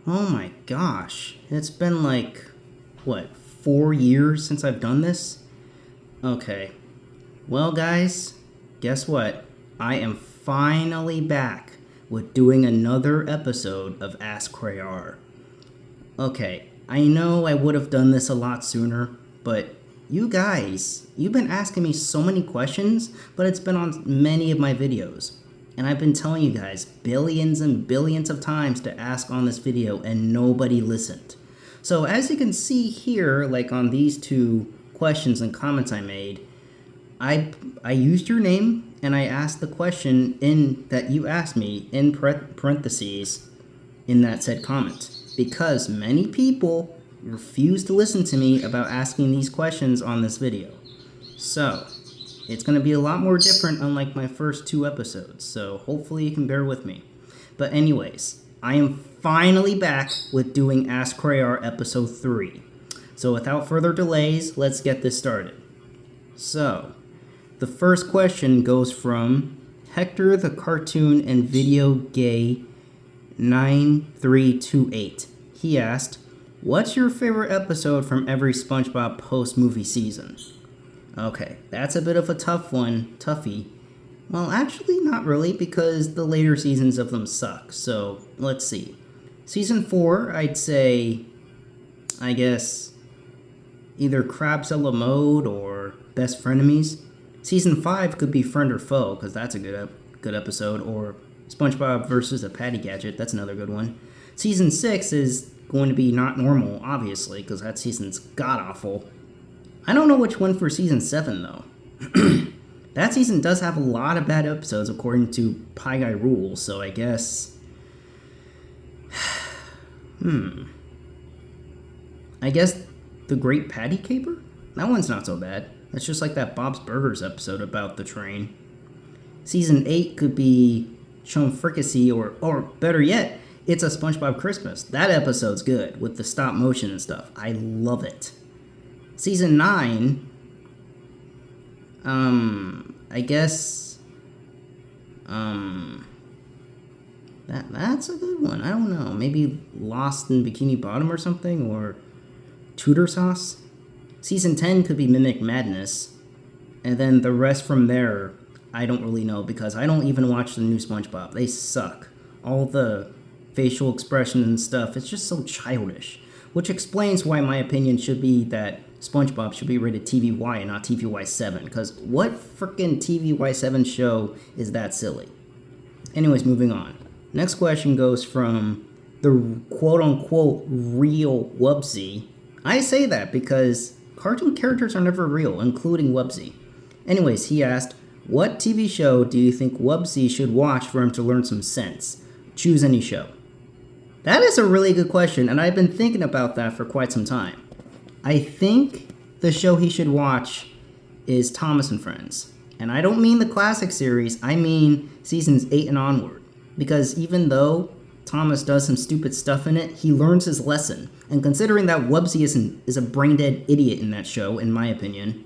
Oh my gosh. It's been like, what, 4 years since I've done this? Okay. Well, guys, guess what? I am finally back with doing another episode of Ask Cray R. Okay, I know I would have done this a lot sooner, but you guys, you've been asking me so many questions, but it's been on many of my videos. And I've been telling you guys billions and billions of times to ask on this video, and nobody listened. So as you can see here, like on these two questions and comments I made, I used your name and I asked the question in that you asked me in parentheses in that said comment, because many people refuse to listen to me about asking these questions on this video. So it's going to be a lot more different, unlike my first two episodes, so hopefully you can bear with me. But anyways, I am finally back with doing Ask Cray R episode 3. So without further delays, let's get this started. So, the first question goes from Hector the Cartoon and Video Gay 9328. He asked, "What's your favorite episode from every SpongeBob post-movie season?" Okay, that's a bit of a tough one, toughie. Well, actually not really, because the later seasons of them suck, so let's see. Season 4, I'd say, I guess, either Crabzilla Mode or Best Frenemies. Season 5 could be Friend or Foe, because that's a good episode, or SpongeBob versus the Patty Gadget, that's another good one. Season 6 is going to be Not Normal, obviously, because that season's god-awful. I don't know which one for Season 7, though. That season does have a lot of bad episodes, according to Pie Guy Rules, so I guess... I guess The Great Patty Caper? That one's not so bad. That's just like that Bob's Burgers episode about the train. Season 8 could be Chum Fricassee, or better yet, It's a SpongeBob Christmas. That episode's good, with the stop motion and stuff. I love it. Season 9, I guess, that's a good one. I don't know. Maybe Lost in Bikini Bottom or something, or Tudor Sauce. Season 10 could be Mimic Madness, and then the rest from there, I don't really know, because I don't even watch the new SpongeBob. They suck. All the facial expression and stuff, it's just so childish, which explains why my opinion should be that SpongeBob should be rated TVY and not TVY7, because what frickin' TVY7 show is that silly? Anyways, moving on. Next question goes from the quote-unquote real Wubsy. I say that because cartoon characters are never real, including Wubsy. Anyways, he asked, "What TV show do you think Wubsy should watch for him to learn some sense? Choose any show." That is a really good question, and I've been thinking about that for quite some time. I think the show he should watch is Thomas and Friends. And I don't mean the classic series, I mean seasons 8 and onward. Because even though Thomas does some stupid stuff in it, he learns his lesson. And considering that Wubsy is a brain-dead idiot in that show, in my opinion,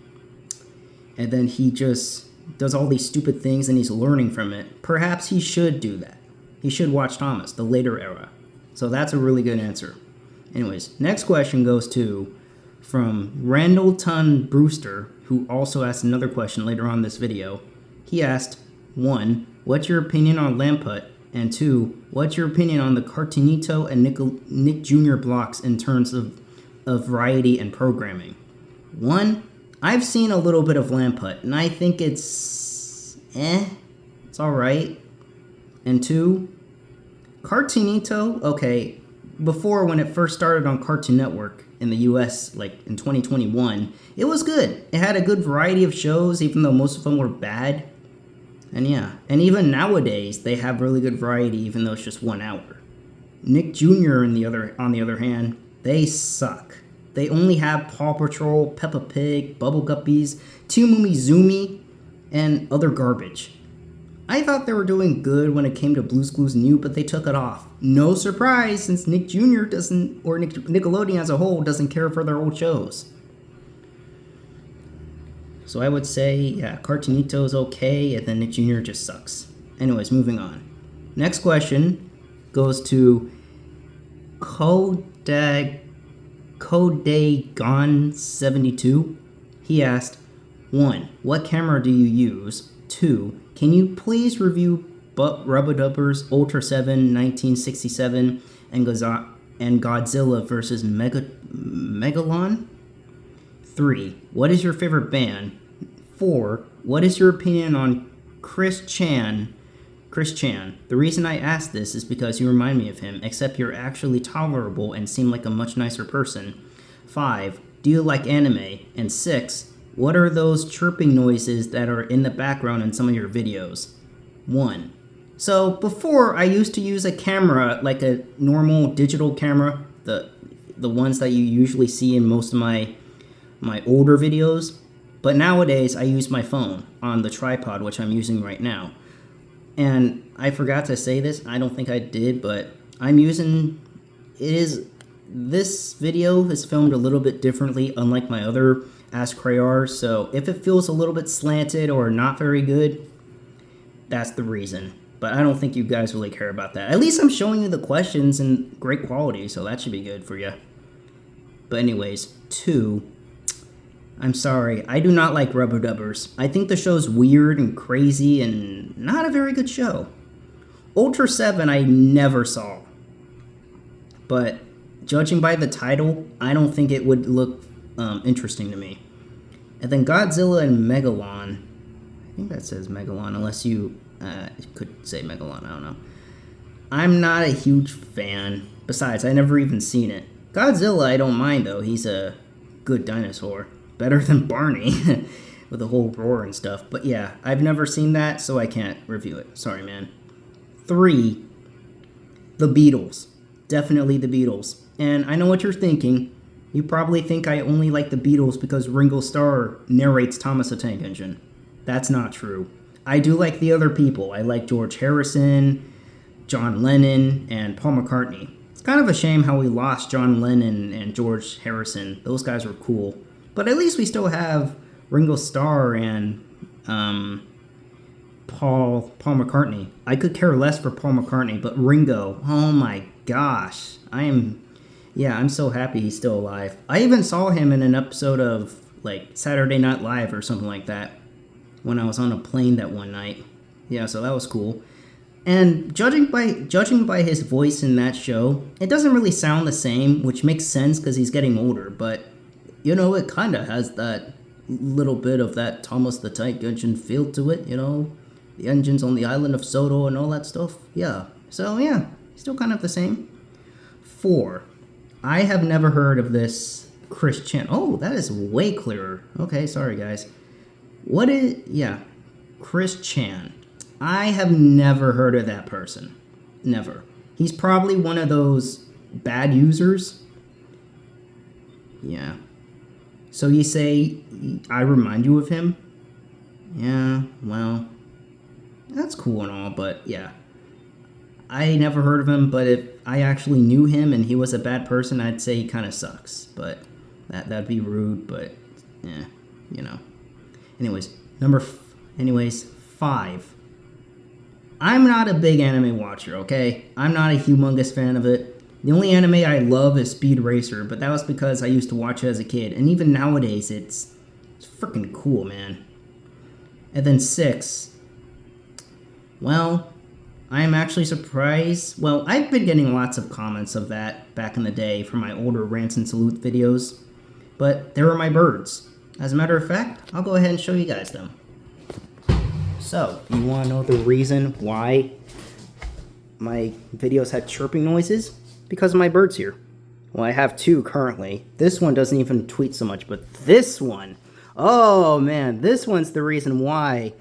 and then he just does all these stupid things and he's learning from it, perhaps he should do that. He should watch Thomas, the later era. So that's a really good answer. Anyways, next question goes to from Randallton Brewster, who also asked another question later on this video. He asked, 1, what's your opinion on Lamput? And 2, what's your opinion on the Cartoonito and Nick Jr. blocks in terms of variety and programming? 1, I've seen a little bit of Lamput, and I think it's it's alright. And 2, Cartoonito, okay, before when it first started on Cartoon Network in the US, like in 2021, it was good. It had a good variety of shows, even though most of them were bad. And yeah, and even nowadays, they have really good variety, even though it's just 1 hour. Nick Jr., on the other hand, they suck. They only have Paw Patrol, Peppa Pig, Bubble Guppies, Tsumumi Zumi, and other garbage. I thought they were doing good when it came to Blue's Clues New, but they took it off. No surprise, since Nick Jr. doesn't, or Nickelodeon as a whole, doesn't care for their old shows. So I would say, yeah, Cartoonito is okay, and then Nick Jr. just sucks. Anyways, moving on. Next question goes to Codegon72. He asked, 1. What camera do you use? 2. Can you please review Rubber Dubbers Ultra 7 1967 and Godzilla vs. Megalon? 3. What is your favorite band? 4. What is your opinion on Chris Chan? The reason I ask this is because you remind me of him, except you're actually tolerable and seem like a much nicer person. 5. Do you like anime? And 6. What are those chirping noises that are in the background in some of your videos? 1. So before, I used to use a camera, like a normal digital camera, the ones that you usually see in most of my older videos. But nowadays, I use my phone on the tripod, which I'm using right now. And I forgot to say this, I don't think I did, but this video is filmed a little bit differently, unlike my other Ask Cray R, so if it feels a little bit slanted or not very good, that's the reason. But I don't think you guys really care about that. At least I'm showing you the questions in great quality, so that should be good for you. But anyways, 2. I'm sorry, I do not like Rubber Dubbers. I think the show's weird and crazy and not a very good show. Ultra 7 I never saw. But judging by the title, I don't think it would look interesting to me. And then Godzilla and Megalon. I think that says Megalon, unless you could say Megalon, I don't know. I'm not a huge fan. Besides, I never even seen it. Godzilla I don't mind though, he's a good dinosaur. Better than Barney, with the whole roar and stuff. But yeah, I've never seen that, so I can't review it. Sorry, man. 3. The Beatles. Definitely the Beatles. And I know what you're thinking. You probably think I only like the Beatles because Ringo Starr narrates Thomas the Tank Engine. That's not true. I do like the other people. I like George Harrison, John Lennon, and Paul McCartney. It's kind of a shame how we lost John Lennon and George Harrison. Those guys were cool. But at least we still have Ringo Starr and Paul McCartney. I could care less for Paul McCartney, but Ringo, oh my gosh. I'm so happy he's still alive. I even saw him in an episode of like Saturday Night Live or something like that when I was on a plane that one night. Yeah, so that was cool. And judging by his voice in that show, it doesn't really sound the same, which makes sense because he's getting older, but you know, it kind of has that little bit of that Thomas the Tank Engine feel to it, you know? The engines on the island of Soto and all that stuff. Yeah. So, yeah, still kind of the same. 4. I have never heard of this Chris Chan. Oh, that is way clearer. Okay, sorry, guys. Chris Chan. I have never heard of that person. Never. He's probably one of those bad users. Yeah. So you say, I remind you of him? Yeah, well, that's cool and all, but yeah. I never heard of him, but if I actually knew him and he was a bad person, I'd say he kind of sucks. But that'd be rude, but yeah, you know. Anyways, 5. I'm not a big anime watcher, okay? I'm not a humongous fan of it. The only anime I love is Speed Racer, but that was because I used to watch it as a kid. And even nowadays, it's freaking cool, man. And then 6. Well, I am actually surprised. Well, I've been getting lots of comments of that back in the day from my older Rants and Salute videos. But there are my birds. As a matter of fact, I'll go ahead and show you guys them. So, you want to know the reason why my videos had chirping noises? Because of my birds here. Well, I have 2 currently. This one doesn't even tweet so much, but this one, oh man, this one's the reason why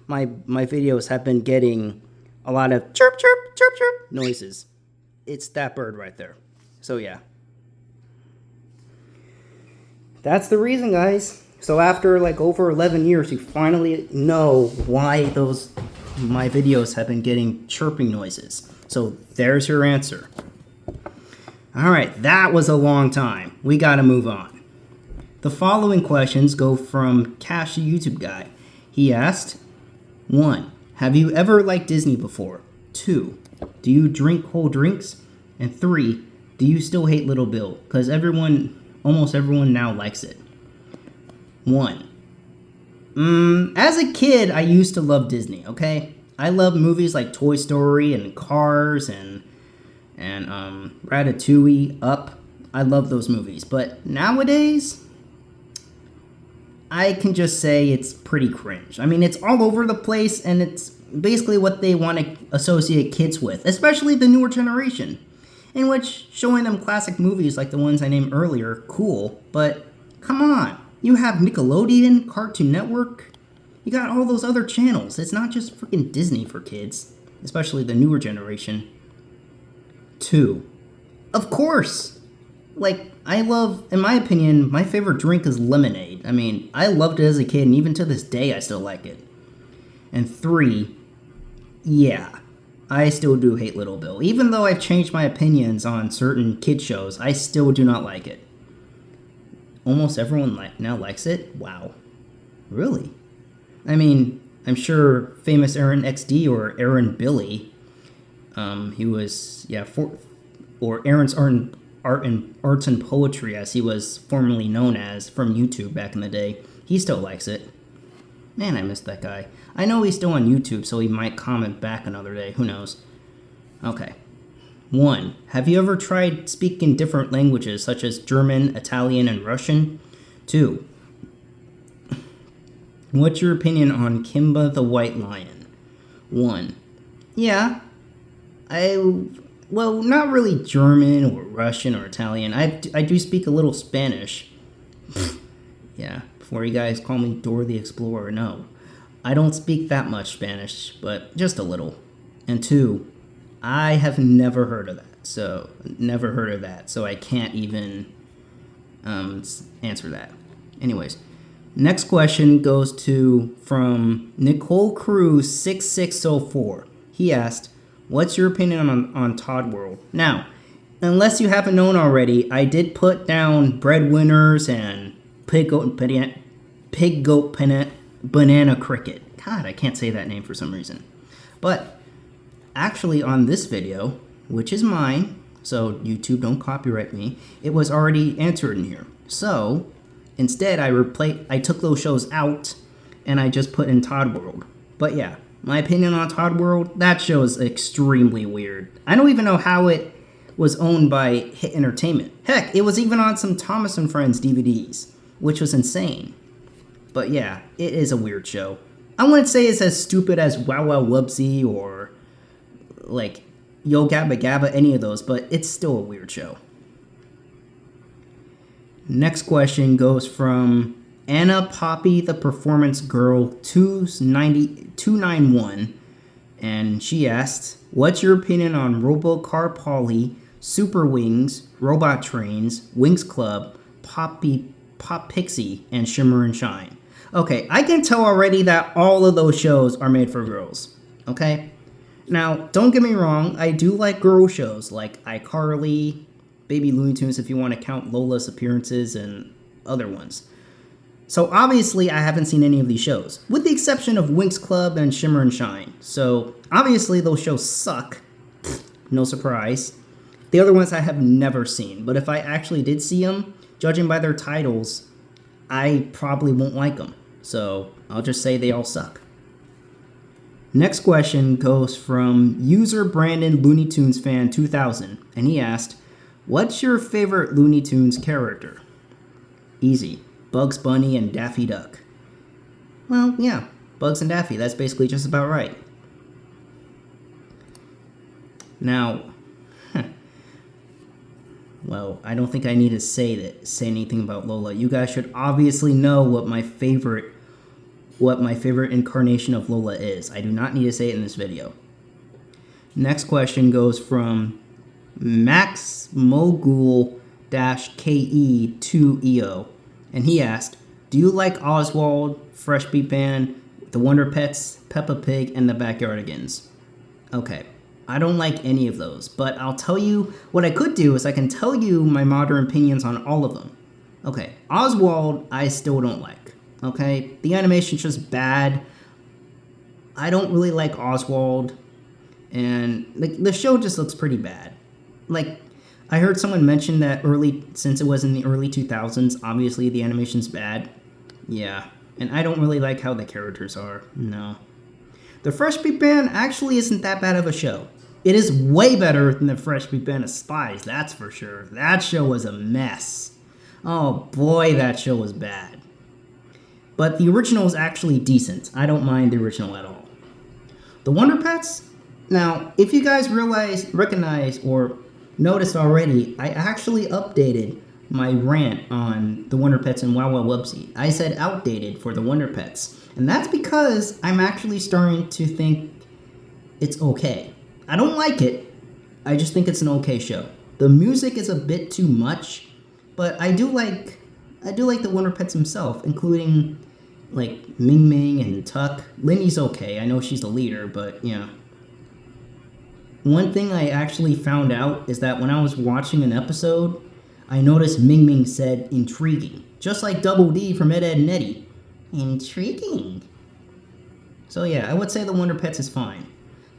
my videos have been getting a lot of chirp, chirp, chirp, chirp noises. It's that bird right there. So yeah. That's the reason, guys. So after like over 11 years, you finally know why my videos have been getting chirping noises. So there's your answer. Alright, that was a long time. We gotta move on. The following questions go from Cash the YouTube Guy. He asked, 1. Have you ever liked Disney before? 2. Do you drink cold drinks? And 3. do you still hate Little Bill? Because almost everyone now likes it. 1. As a kid, I used to love Disney, okay? I love movies like Toy Story and Cars and Ratatouille, Up. I love those movies. But nowadays, I can just say it's pretty cringe. I mean, it's all over the place, and it's basically what they want to associate kids with, especially the newer generation, in which showing them classic movies like the ones I named earlier, cool, but come on. You have Nickelodeon, Cartoon Network, you got all those other channels. It's not just freaking Disney for kids, especially the newer generation. 2. Of course! Like, in my opinion, my favorite drink is lemonade. I mean, I loved it as a kid, and even to this day, I still like it. And 3, yeah, I still do hate Little Bill. Even though I've changed my opinions on certain kid shows, I still do not like it. Almost everyone now likes it? Wow. Really? I mean, I'm sure famous Aaron XD or Aaron Billy, he was, or Aaron's Arts and Poetry, as he was formerly known as from YouTube back in the day, he still likes it. Man, I miss that guy. I know he's still on YouTube, so he might comment back another day. Who knows? Okay. 1. Have you ever tried speaking different languages, such as German, Italian, and Russian? 2. What's your opinion on Kimba the White Lion? 1. Yeah. Well, not really German or Russian or Italian. I do speak a little Spanish. Yeah, before you guys call me Dora the Explorer, no. I don't speak that much Spanish, but just a little. And 2, I have never heard of that, so I can't even answer that. Anyways, next question goes from Nicole Cruz 6604. He asked, what's your opinion on Todd World? Now, unless you haven't known already, I did put down Breadwinners and Pig Goat Banana Cricket. God, I can't say that name for some reason. But actually on this video, which is mine, so YouTube don't copyright me, it was already answered in here. So instead I took those shows out and I just put in Todd World. But yeah, my opinion on Todd World, that show is extremely weird. I don't even know how it was owned by Hit Entertainment. Heck, it was even on some Thomas and Friends DVDs, which was insane. But yeah, it is a weird show. I wouldn't say it's as stupid as Wow Wow Wubsy or like Yo Gabba Gabba, any of those, but it's still a weird show. Next question goes from Anna Poppy the Performance Girl 291, and she asked, what's your opinion on Robocar Polly, Super Wings, Robot Trains, Wings Club, Pop Pixie, and Shimmer and Shine? Okay, I can tell already that all of those shows are made for girls, okay? Now, don't get me wrong, I do like girl shows like iCarly, Baby Looney Tunes if you want to count Lola's appearances, and other ones. So obviously I haven't seen any of these shows, with the exception of Winx Club and Shimmer and Shine. So obviously those shows suck, no surprise. The other ones I have never seen, but if I actually did see them, judging by their titles, I probably won't like them. So I'll just say they all suck. Next question goes from user Brandon Looney Tunes fan 2000, and he asked, what's your favorite Looney Tunes character? Easy. Bugs Bunny and Daffy Duck. Well, yeah, Bugs and Daffy, that's basically just about right. Now, well, I don't think I need to say anything about Lola. You guys should obviously know what my favorite incarnation of Lola is. I do not need to say it in this video. Next question goes from Max Mogul-KE2EO, and he asked, do you like Oswald, Fresh Beat Band, The Wonder Pets, Peppa Pig, and the Backyardigans? Okay, I don't like any of those, but I'll tell you, what I could do is I can tell you my modern opinions on all of them. Okay, Oswald, I still don't like. Okay, the animation's just bad. I don't really like Oswald, and the show just looks pretty bad. Like, I heard someone mention that since it was in the early 2000s, obviously the animation's bad. Yeah, and I don't really like how the characters are, no. The Fresh Beat Band actually isn't that bad of a show. It is way better than the Fresh Beat Band of Spies, that's for sure. That show was a mess. Oh boy, that show was bad. But the original is actually decent. I don't mind the original at all. The Wonder Pets? Now, if you guys recognize, or noticed already, I actually updated my rant on the Wonder Pets and Wow Wow Wubsy. I said outdated for the Wonder Pets. And that's because I'm actually starting to think it's okay. I don't like it. I just think it's an okay show. The music is a bit too much, but I do like the Wonder Pets himself, including like Ming Ming and Tuck. Linny's okay. I know she's the leader, but yeah. One thing I actually found out is that when I was watching an episode, I noticed Ming Ming said intriguing, just like Double D from Ed, Edd n Eddy. Intriguing. So yeah, I would say the Wonder Pets is fine.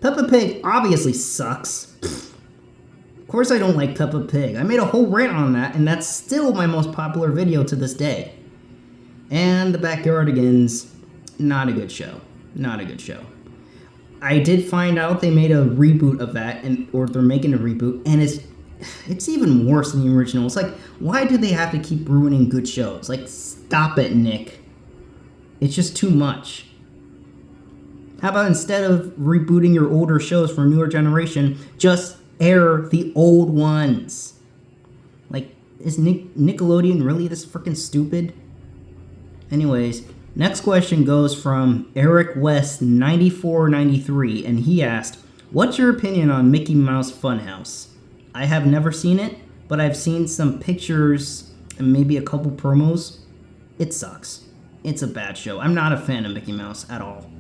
Peppa Pig obviously sucks. Of course I don't like Peppa Pig. I made a whole rant on that, and that's still my most popular video to this day. And the Backyardigans, not a good show. Not a good show. I did find out they made a reboot of that, or they're making a reboot, and it's even worse than the original. It's like, why do they have to keep ruining good shows? Like, stop it, Nick. It's just too much. How about instead of rebooting your older shows for a newer generation, just air the old ones? Like, is Nickelodeon really this freaking stupid? Anyways, next question goes from Eric West 9493, and he asked, "What's your opinion on Mickey Mouse Funhouse?" I have never seen it, but I've seen some pictures and maybe a couple promos. It sucks. It's a bad show. I'm not a fan of Mickey Mouse at all.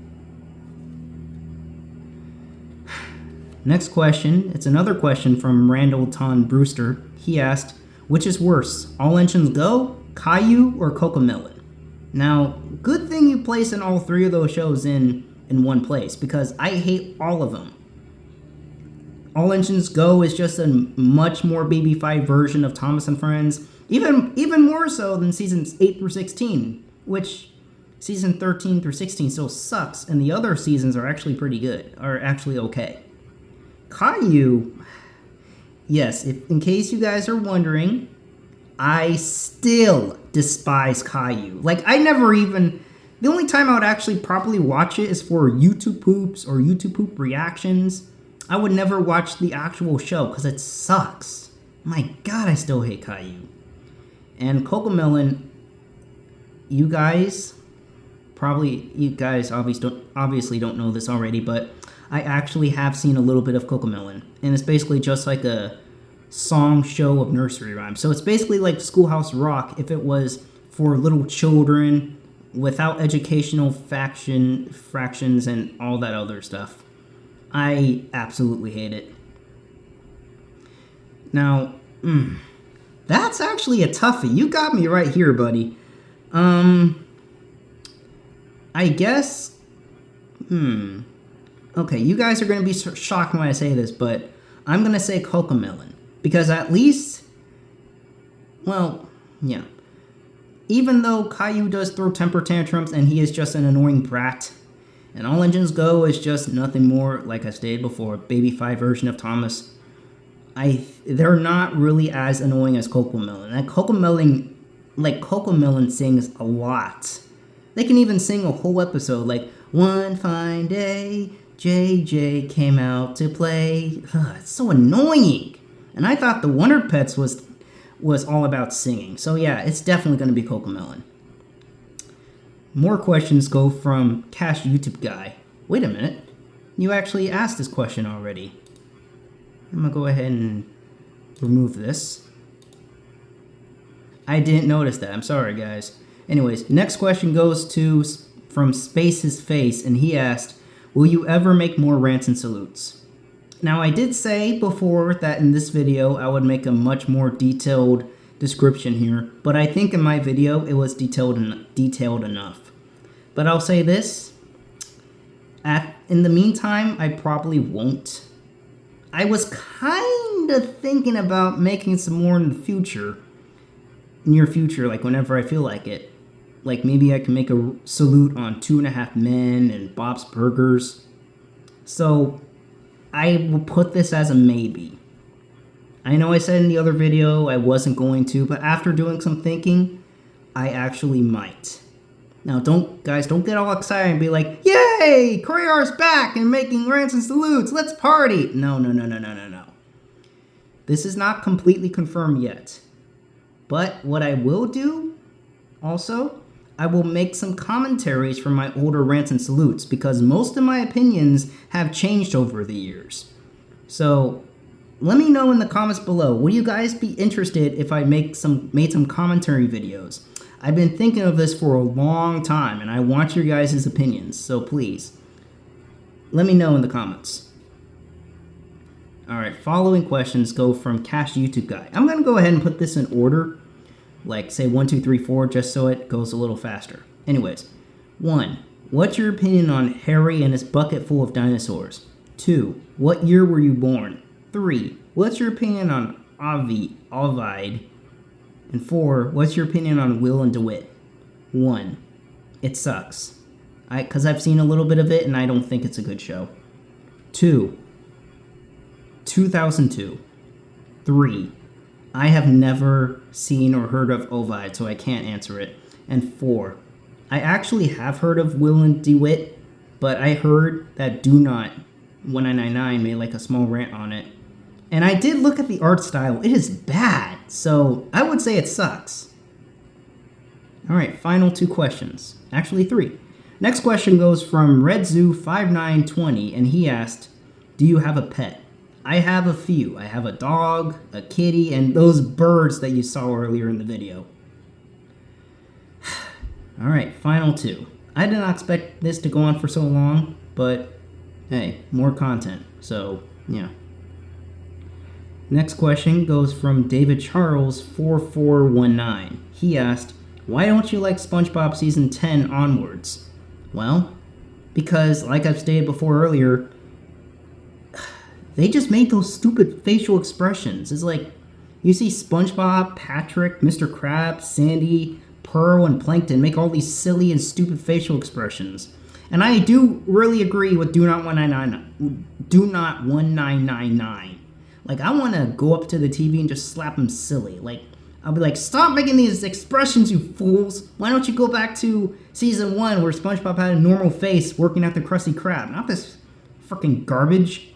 Next question. It's another question from Randall Ton Brewster. He asked, "Which is worse, All Engines Go, Caillou, or Cocomelon?" Now, good thing you placing all three of those shows in one place, because I hate all of them. All Engines Go is just a much more baby-fied version of Thomas and Friends, even more so than seasons 8 through 16, which season 13 through 16 still sucks, and the other seasons are actually pretty good, are actually okay. Caillou, yes, in case you guys are wondering, I still despise Caillou. Like, the only time I would actually properly watch it is for YouTube poops or YouTube poop reactions. I would never watch the actual show because it sucks. My God, I still hate Caillou. And Cocomelon, you guys obviously don't know this already, but I actually have seen a little bit of Cocomelon, and it's basically just like a song show of nursery rhymes. So it's basically like Schoolhouse Rock if it was for little children without educational fractions and all that other stuff. I absolutely hate it. Now, that's actually a toughie. You got me right here, buddy. I guess, okay, you guys are going to be shocked when I say this, but I'm going to say Cocomelon. Because at least, well, yeah. Even though Caillou does throw temper tantrums and he is just an annoying brat, and All Engines Go is just nothing more, like I stated before, baby-fied version of Thomas, they're not really as annoying as Cocomelon. And Cocomelon sings a lot. They can even sing a whole episode, like, "One fine day, JJ came out to play." Ugh, it's so annoying. And I thought the Wonder Pets was all about singing. So yeah, it's definitely going to be Cocomelon. More questions go from Cash YouTube Guy. Wait a minute. You actually asked this question already. I'm going to go ahead and remove this. I didn't notice that. I'm sorry, guys. Anyways, next question goes from Space's Face, and he asked, "Will you ever make more rants and salutes?" Now, I did say before that in this video I would make a much more detailed description here, but I think in my video it was detailed enough. But I'll say this, in the meantime, I probably won't. I was kind of thinking about making some more in the future, near future, like whenever I feel like it. Like maybe I can make a salute on 2.5 Men and Bob's Burgers. So I will put this as a maybe. I know I said in the other video I wasn't going to, but after doing some thinking, I actually might. Now, don't get all excited and be like, yay, Cray R's back and making rants and salutes, let's party. No. This is not completely confirmed yet. But what I will do, also, I will make some commentaries from my older rants and salutes, because most of my opinions have changed over the years. So, let me know in the comments below, would you guys be interested if I made some commentary videos? I've been thinking of this for a long time, and I want your guys' opinions, so please, let me know in the comments. Alright, following questions go from Cash YouTube Guy. I'm going to go ahead and put this in order, like say 1, 2, 3, 4, just so it goes a little faster. Anyways, 1. What's your opinion on Harry and his bucket full of dinosaurs? 2. What year were you born? 3. What's your opinion on Ovid? And 4. What's your opinion on Will and DeWitt? 1. It sucks. Because I've seen a little bit of it and I don't think it's a good show. 2. 2002. 3. I have never seen or heard of Ovid, so I can't answer it. And 4. I actually have heard of Will and DeWitt, but I heard that Do Not 1999 made like a small rant on it. And I did look at the art style. It is bad, so I would say it sucks. Alright, final 2 questions. Actually 3. Next question goes from RedZoo5920, and he asked, do you have a pet? I have a few. I have a dog, a kitty, and those birds that you saw earlier in the video. Alright, final 2. I did not expect this to go on for so long, but hey, more content, so yeah. Next question goes from David Charles 4419. He asked, why don't you like SpongeBob Season 10 onwards? Well, because, like I've stated before earlier, they just made those stupid facial expressions. It's like, you see SpongeBob, Patrick, Mr. Krabs, Sandy, Pearl, and Plankton make all these silly and stupid facial expressions. And I do really agree with Do Not 1999. Like, I want to go up to the TV and just slap him silly. Like, I'll be like, stop making these expressions, you fools. Why don't you go back to Season 1 where SpongeBob had a normal face working at the Krusty Krab? Not this freaking garbage.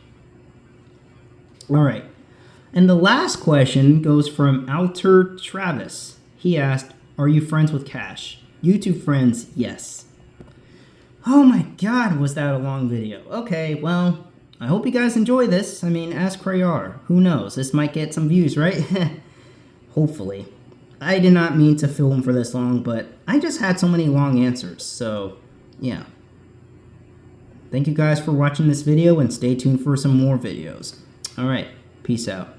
Alright. And the last question goes from Alter Travis. He asked, are you friends with Cash? YouTube friends, yes. Oh my god, was that a long video. Okay, well, I hope you guys enjoy this. I mean, Ask Cray R. Who knows? This might get some views, right? Hopefully. I did not mean to film for this long, but I just had so many long answers, so yeah. Thank you guys for watching this video, and stay tuned for some more videos. Alright, peace out.